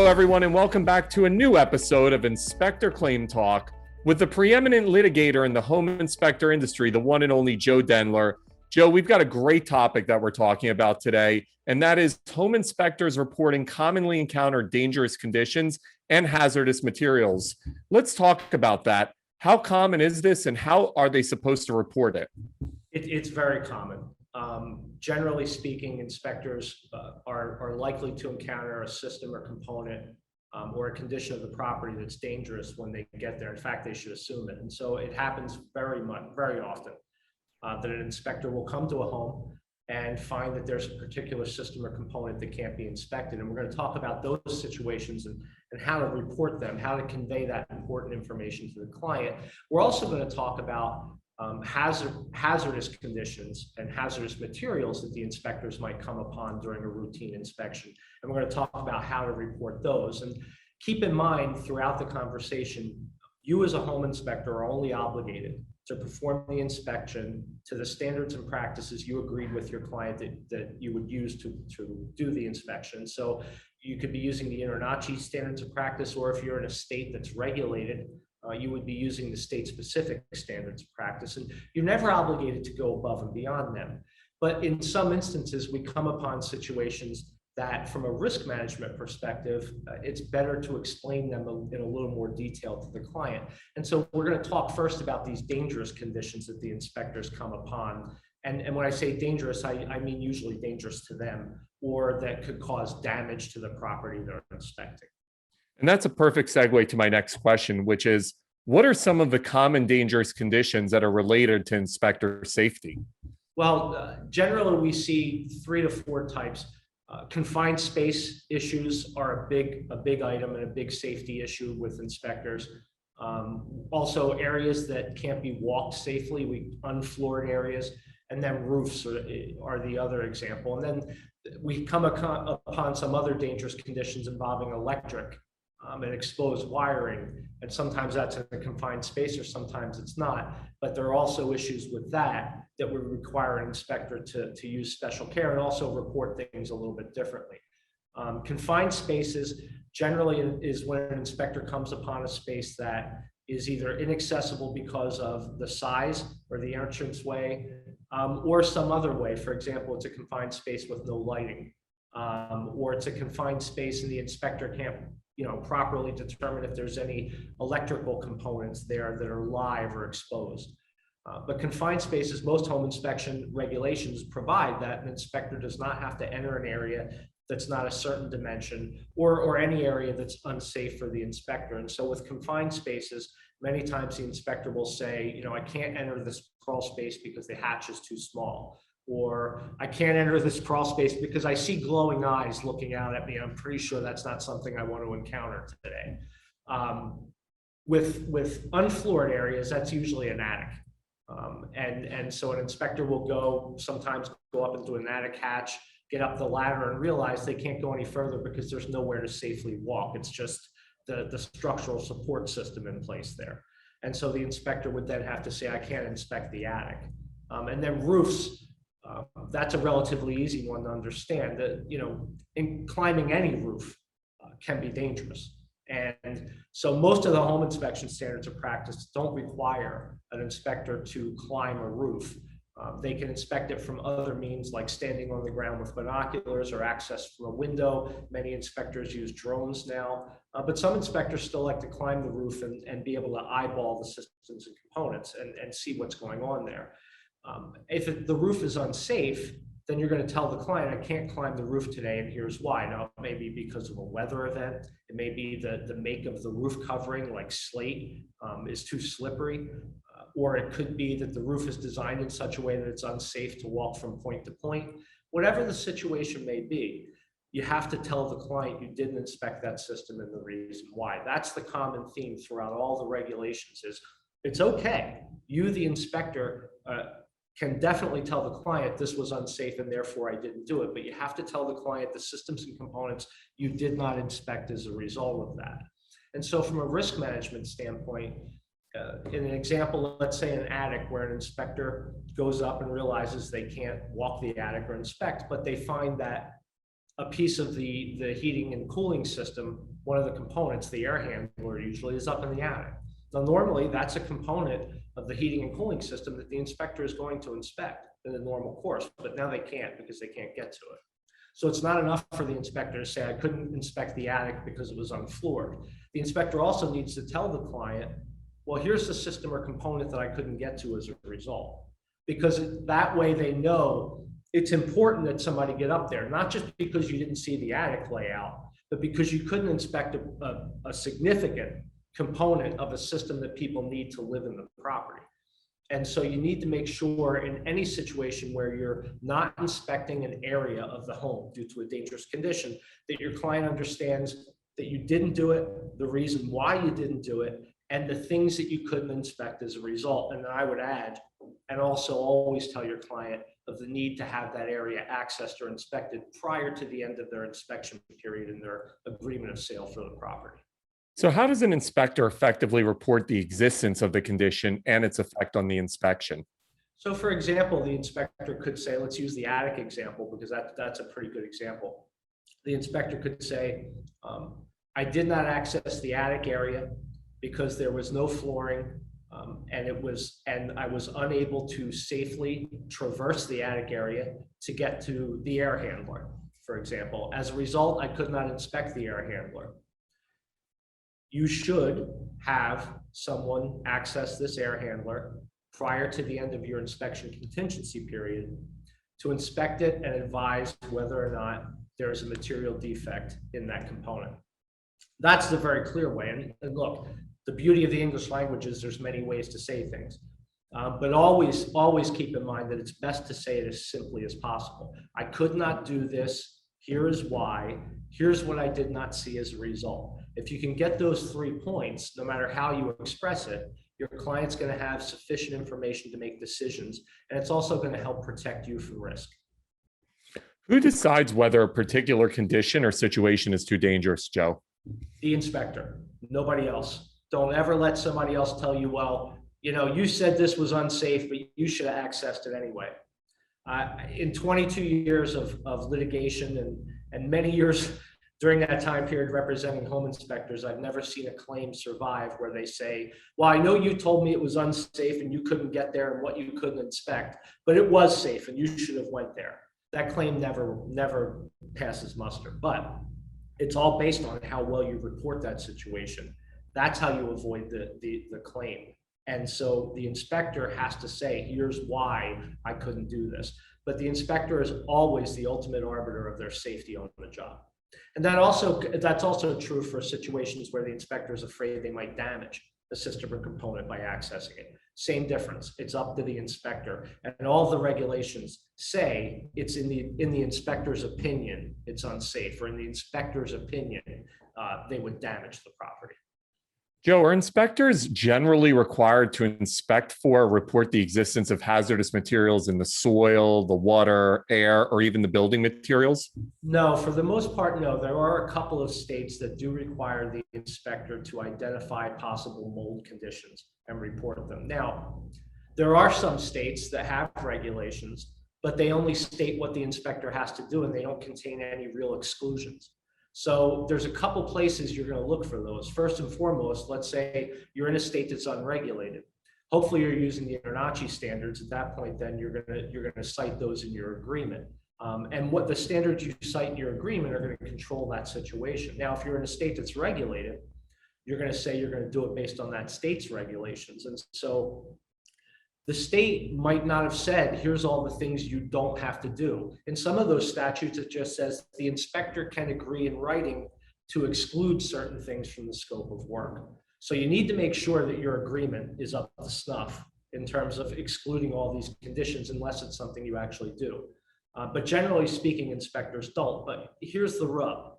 Hello, everyone, and welcome back to a new episode of Inspector Claim Talk with the preeminent litigator in the home inspector industry, the one and only Joe Denneler. Joe, we've got a great topic that we're talking about today, and that is home inspectors reporting commonly encountered dangerous conditions and hazardous materials. Let's talk about that. How common is this, and how are they supposed to report it? It's very common. Generally speaking, inspectors are likely to encounter a system or component or a condition of the property that's dangerous when they get there. In fact, they should assume it. And so it happens very often that an inspector will come to a home and find that there's a particular system or component that can't be inspected. And we're going to talk about those situations and how to report them, how to convey that important information to the client. We're also going to talk about hazardous conditions and hazardous materials that the inspectors might come upon during a routine inspection. And we're going to talk about how to report those. And keep in mind throughout the conversation, you as a home inspector are only obligated to perform the inspection to the standards and practices you agreed with your client that you would use to do the inspection. So you could be using the INTRNACHI standards of practice, or if you're in a state that's regulated, you would be using the state-specific standards of practice, and you're never obligated to go above and beyond them. But in some instances, we come upon situations that, from a risk management perspective, it's better to explain them in a little more detail to the client. And so we're going to talk first about these dangerous conditions that the inspectors come upon. And when I say dangerous, I mean usually dangerous to them, or that could cause damage to the property they're inspecting. And that's a perfect segue to my next question, which is, what are some of the common dangerous conditions that are related to inspector safety? Well, generally we see 3 to 4 types. Confined space issues are a big item and a big safety issue with inspectors. Also areas that can't be walked safely, unfloored areas, and then roofs are the other example. And then we come upon some other dangerous conditions involving electric and exposed wiring, and sometimes that's in a confined space or sometimes it's not, but there are also issues with that would require an inspector to use special care and also report things a little bit differently. Confined spaces generally is when an inspector comes upon a space that is either inaccessible because of the size or the entranceway, or some other way. For example, it's a confined space with no lighting, or it's a confined space and the inspector can't properly determine if there's any electrical components there that are live or exposed. But confined spaces, most home inspection regulations provide that an inspector does not have to enter an area that's not a certain dimension, or any area that's unsafe for the inspector. And so with confined spaces, many times the inspector will say, I can't enter this crawl space because the hatch is too small, or I can't enter this crawl space because I see glowing eyes looking out at me. I'm pretty sure that's not something I want to encounter today. With unfloored areas, that's usually an attic. And so an inspector will sometimes go up into an attic hatch, get up the ladder and realize they can't go any further because there's nowhere to safely walk. It's just the structural support system in place there. And so the inspector would then have to say, I can't inspect the attic. And then roofs, that's a relatively easy one to understand. That in climbing any roof can be dangerous. And so most of the home inspection standards of practice don't require an inspector to climb a roof. They can inspect it from other means, like standing on the ground with binoculars or access from a window. Many inspectors use drones now, but some inspectors still like to climb the roof and be able to eyeball the systems and components and see what's going on there. If the roof is unsafe, then you're going to tell the client, I can't climb the roof today, and here's why. Now, it may be because of a weather event. It may be the make of the roof covering, like slate, is too slippery. Or it could be that the roof is designed in such a way that it's unsafe to walk from point to point. Whatever the situation may be, you have to tell the client you didn't inspect that system and the reason why. That's the common theme throughout all the regulations is, it's okay. You, the inspector, can definitely tell the client this was unsafe and therefore I didn't do it, but you have to tell the client the systems and components you did not inspect as a result of that. And so from a risk management standpoint, in an example, let's say an attic where an inspector goes up and realizes they can't walk the attic or inspect, but they find that a piece of the heating and cooling system, one of the components, the air handler usually is up in the attic. Now, normally that's a component of the heating and cooling system that the inspector is going to inspect in the normal course, but now they can't because they can't get to it. So it's not enough for the inspector to say, I couldn't inspect the attic because it was unfloored. The inspector also needs to tell the client, well, here's the system or component that I couldn't get to as a result. Because that way they know it's important that somebody get up there, not just because you didn't see the attic layout, but because you couldn't inspect a significant component of a system that people need to live in the property. And so you need to make sure in any situation where you're not inspecting an area of the home due to a dangerous condition, that your client understands that you didn't do it, the reason why you didn't do it, and the things that you couldn't inspect as a result. And then I would add, and also always tell your client of the need to have that area accessed or inspected prior to the end of their inspection period in their agreement of sale for the property. So how does an inspector effectively report the existence of the condition and its effect on the inspection? So for example, the inspector could say, let's use the attic example, because that's a pretty good example. The inspector could say, I did not access the attic area because there was no flooring, and I was unable to safely traverse the attic area to get to the air handler, for example. As a result, I could not inspect the air handler. You should have someone access this air handler prior to the end of your inspection contingency period to inspect it and advise whether or not there is a material defect in that component. That's the very clear way. And look, the beauty of the English language is there's many ways to say things. But always keep in mind that it's best to say it as simply as possible. I could not do this. Here is why. Here's what I did not see as a result. If you can get those 3 points, no matter how you express it, your client's going to have sufficient information to make decisions. And it's also going to help protect you from risk. Who decides whether a particular condition or situation is too dangerous, Joe? The inspector, nobody else. Don't ever let somebody else tell you, well, you said this was unsafe, but you should have accessed it anyway. In 22 years of litigation and many years during that time period representing home inspectors, I've never seen a claim survive where they say, well, I know you told me it was unsafe and you couldn't get there and what you couldn't inspect, but it was safe and you should have went there. That claim never passes muster, but it's all based on how well you report that situation. That's how you avoid the claim. And so the inspector has to say, here's why I couldn't do this. But the inspector is always the ultimate arbiter of their safety on the job. And that's also true for situations where the inspector is afraid they might damage the system or component by accessing it. Same difference. It's up to the inspector. And all the regulations say it's in the inspector's opinion, it's unsafe, or in the inspector's opinion, they would damage the property. Joe, are inspectors generally required to inspect for or report the existence of hazardous materials in the soil, the water, air, or even the building materials? No, for the most part, no. There are a couple of states that do require the inspector to identify possible mold conditions and report them. Now, there are some states that have regulations, but they only state what the inspector has to do and they don't contain any real exclusions. So there's a couple places you're going to look for those. First and foremost, let's say you're in a state that's unregulated. Hopefully you're using the INRNACI standards. At that point, then you're going to cite those in your agreement. And what the standards you cite in your agreement are going to control that situation. Now, if you're in a state that's regulated, you're going to say you're going to do it based on that state's regulations. And so the state might not have said, here's all the things you don't have to do. In some of those statutes, it just says the inspector can agree in writing to exclude certain things from the scope of work. So you need to make sure that your agreement is up to snuff in terms of excluding all these conditions, unless it's something you actually do. But generally speaking, inspectors don't. But here's the rub.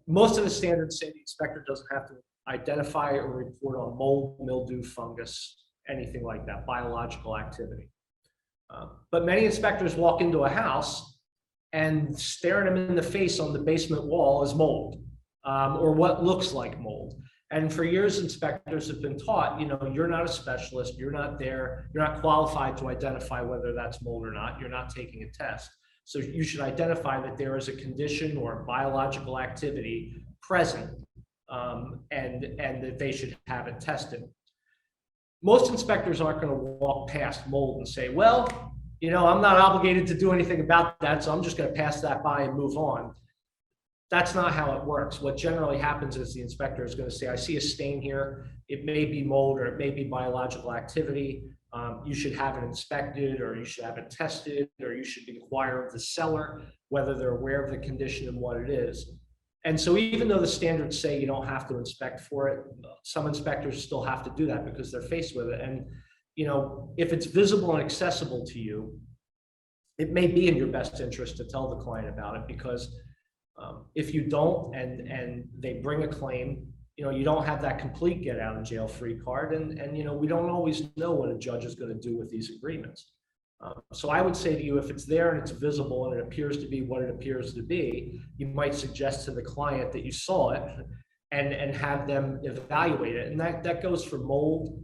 Most of the standards say the inspector doesn't have to identify or report on mold, mildew, fungus, anything like that, biological activity. But many inspectors walk into a house and staring them in the face on the basement wall is mold, or what looks like mold. And for years, inspectors have been taught, you're not a specialist, you're not there, you're not qualified to identify whether that's mold or not, you're not taking a test. So you should identify that there is a condition or biological activity present, and that they should have it tested. Most inspectors aren't going to walk past mold and say, well, I'm not obligated to do anything about that, so I'm just going to pass that by and move on. That's not how it works. What generally happens is the inspector is going to say, I see a stain here. It may be mold or it may be biological activity. You should have it inspected, or you should have it tested, or you should inquire of the seller whether they're aware of the condition and what it is. And so even though the standards say you don't have to inspect for it, some inspectors still have to do that because they're faced with it. And if it's visible and accessible to you, it may be in your best interest to tell the client about it, because if you don't and they bring a claim, you don't have that complete get out of jail free card. And we don't always know what a judge is going to do with these agreements. So I would say to you, if it's there and it's visible and it appears to be what it appears to be, you might suggest to the client that you saw it and have them evaluate it. And that goes for mold.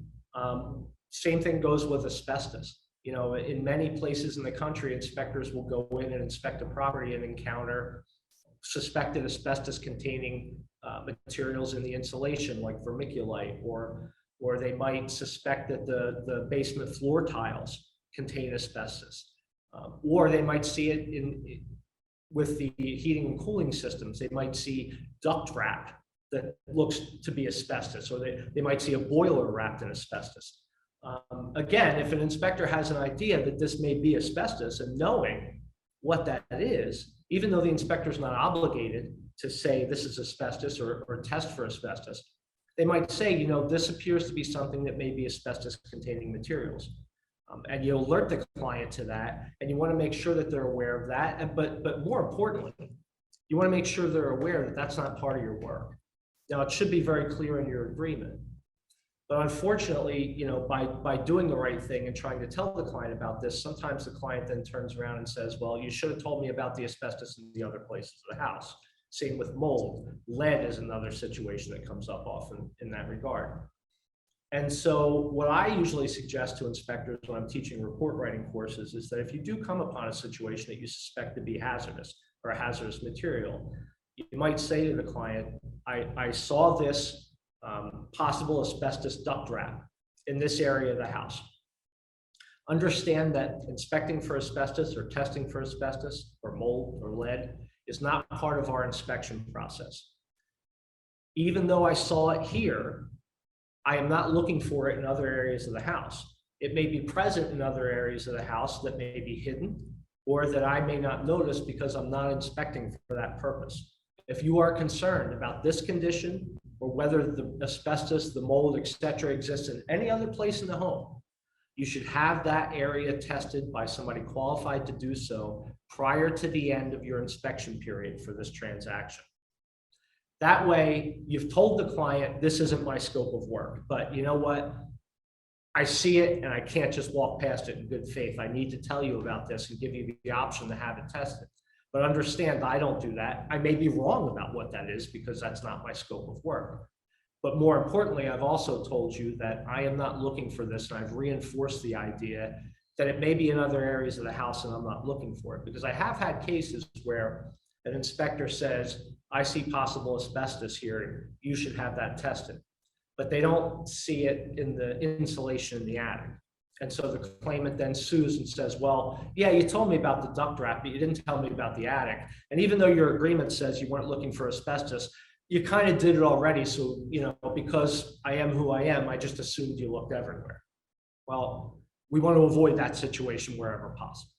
Same thing goes with asbestos. In many places in the country, inspectors will go in and inspect a property and encounter suspected asbestos containing materials in the insulation, like vermiculite, or they might suspect that the basement floor tiles contain asbestos, or they might see it with the heating and cooling systems. They might see duct wrap that looks to be asbestos, or they might see a boiler wrapped in asbestos. Again, if an inspector has an idea that this may be asbestos, and knowing what that is, even though the inspector is not obligated to say this is asbestos or test for asbestos, they might say, this appears to be something that may be asbestos containing materials. And you alert the client to that, and you want to make sure that they're aware of that. But more importantly, you want to make sure they're aware that that's not part of your work. Now, it should be very clear in your agreement. But unfortunately, by doing the right thing and trying to tell the client about this, sometimes the client then turns around and says, well, you should have told me about the asbestos in the other places of the house. Same with mold. Lead is another situation that comes up often in that regard. And so what I usually suggest to inspectors when I'm teaching report writing courses is that if you do come upon a situation that you suspect to be hazardous or a hazardous material, you might say to the client, I saw this possible asbestos duct wrap in this area of the house. Understand that inspecting for asbestos or testing for asbestos or mold or lead is not part of our inspection process. Even though I saw it here, I am not looking for it in other areas of the house. It may be present in other areas of the house that may be hidden, or that I may not notice because I'm not inspecting for that purpose. If you are concerned about this condition, or whether the asbestos, the mold, etc., exists in any other place in the home, you should have that area tested by somebody qualified to do so prior to the end of your inspection period for this transaction. That way, you've told the client, this isn't my scope of work, but you know what? I see it and I can't just walk past it in good faith. I need to tell you about this and give you the option to have it tested. But understand, I don't do that. I may be wrong about what that is because that's not my scope of work. But more importantly, I've also told you that I am not looking for this, and I've reinforced the idea that it may be in other areas of the house and I'm not looking for it. Because I have had cases where an inspector says, I see possible asbestos here, you should have that tested. But they don't see it in the insulation in the attic. And so the claimant then sues and says, well, yeah, you told me about the duct wrap, but you didn't tell me about the attic. And even though your agreement says you weren't looking for asbestos, you kind of did it already. So, because I am who I am, I just assumed you looked everywhere. Well, we want to avoid that situation wherever possible.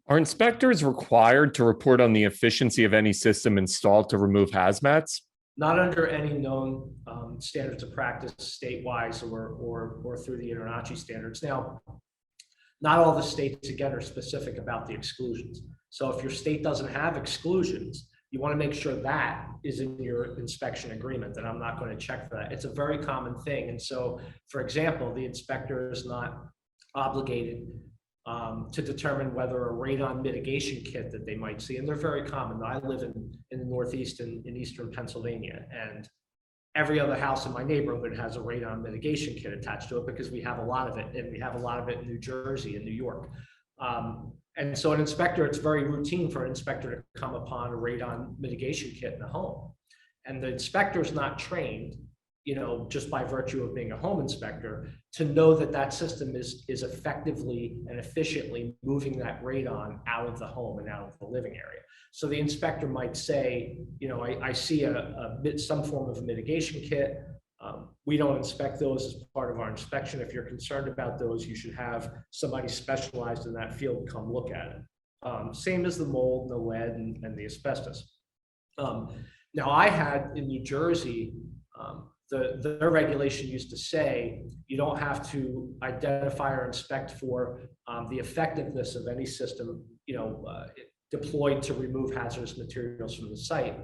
Are inspectors required to report on the efficiency of any system installed to remove hazmats? Not under any known standards of practice statewide or through the INTRNACHI standards. Now, not all the states, again, are specific about the exclusions. So if your state doesn't have exclusions, you want to make sure that is in your inspection agreement, that I'm not going to check for that. It's a very common thing. And so, for example, the inspector is not obligated to determine whether a radon mitigation kit that they might see, and they're very common. I live in the Northeast in Eastern Pennsylvania, and every other house in my neighborhood has a radon mitigation kit attached to it because we have a lot of it, and we have a lot of it in New Jersey and New York. And so an inspector, it's very routine for an inspector to come upon a radon mitigation kit in a home. And the inspector is not trained, just by virtue of being a home inspector, to know that that system is effectively and efficiently moving that radon out of the home and out of the living area. So the inspector might say, I see some form of a mitigation kit. We don't inspect those as part of our inspection. If you're concerned about those, you should have somebody specialized in that field come look at it. Same as the mold, the lead, and the asbestos. Now, I had in New Jersey, their regulation used to say you don't have to identify or inspect for the effectiveness of any system, deployed to remove hazardous materials from the site.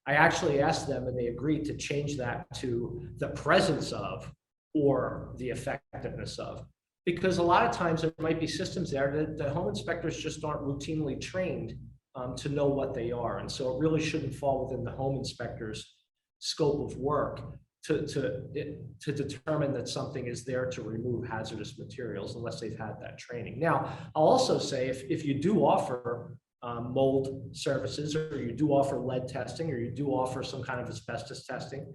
I actually asked them, and they agreed to change that to the presence of or the effectiveness of, because a lot of times there might be systems there that the home inspectors just aren't routinely trained to know what they are. And so it really shouldn't fall within the home inspector's scope of work to determine that something is there to remove hazardous materials unless they've had that training. Now, I'll also say if you do offer mold services, or you do offer lead testing, or you do offer some kind of asbestos testing,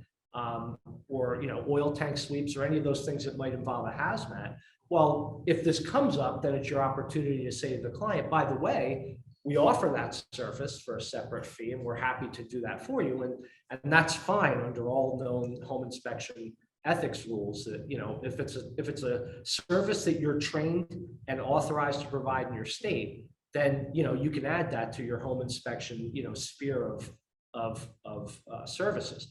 or oil tank sweeps, or any of those things that might involve a hazmat. Well, if this comes up, then it's your opportunity to say to the client, by the way, we offer that service for a separate fee, and we're happy to do that for you. And that's fine under all known home inspection ethics rules. That if it's a service that you're trained and authorized to provide in your state, then you can add that to your home inspection sphere of services.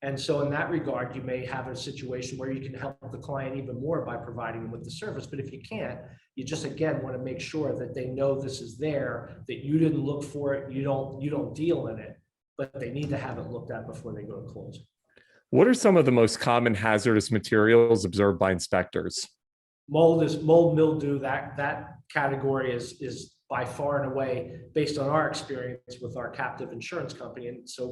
And so in that regard, you may have a situation where you can help the client even more by providing them with the service. But if you can't, you just again want to make sure that they know this is there, that you didn't look for it, you don't deal in it, but they need to have it looked at before they go to closing. What are some of the most common hazardous materials observed by inspectors? Mold, mildew, that category is by far and away, based on our experience with our captive insurance company. And so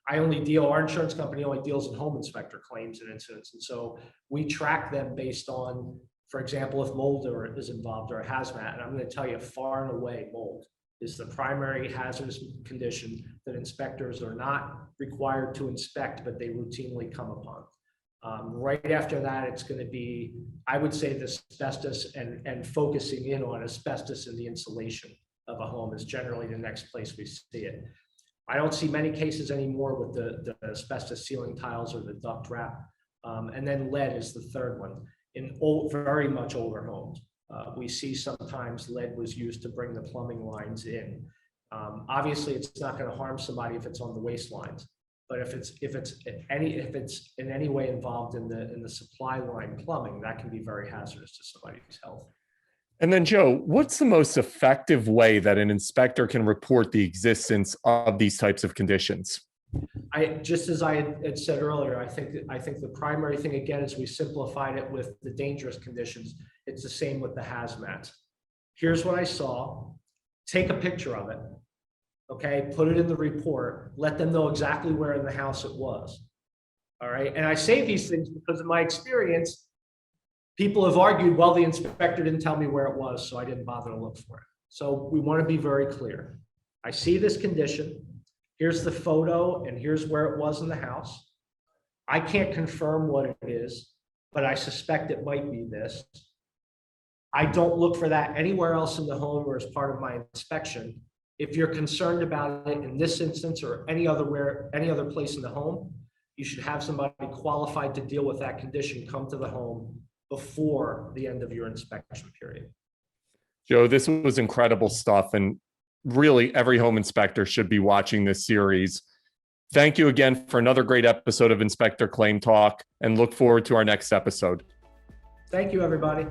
our insurance company only deals in home inspector claims and incidents. And so we track them based on, for example, if mold is involved or a hazmat. And I'm going to tell you, far and away, mold is the primary hazardous condition that inspectors are not required to inspect, but they routinely come upon. Right after that, it's going to be, I would say, the asbestos, and focusing in on asbestos in the insulation of a home is generally the next place we see it. I don't see many cases anymore with the asbestos ceiling tiles or the duct wrap. And then lead is the third one. In very much older homes, we see sometimes lead was used to bring the plumbing lines in. Obviously, it's not going to harm somebody if it's on the waste lines. But if it's in any way involved in the supply line plumbing, that can be very hazardous to somebody's health. And then, Joe, what's the most effective way that an inspector can report the existence of these types of conditions? Just as I had said earlier, I think the primary thing, again, is we simplified it with the dangerous conditions. It's the same with the hazmats. Here's what I saw. Take a picture of it. Okay, put it in the report, let them know exactly where in the house it was. All right, and I say these things because in my experience, people have argued, well, the inspector didn't tell me where it was, so I didn't bother to look for it. So we want to be very clear. I see this condition, here's the photo, and here's where it was in the house. I can't confirm what it is, but I suspect it might be this. I don't look for that anywhere else in the home or as part of my inspection. If you're concerned about it in this instance or any other place in the home, you should have somebody qualified to deal with that condition come to the home before the end of your inspection period. Joe, this was incredible stuff, and really every home inspector should be watching this series. Thank you again for another great episode of Inspector Claim Talk, and look forward to our next episode. Thank you, everybody.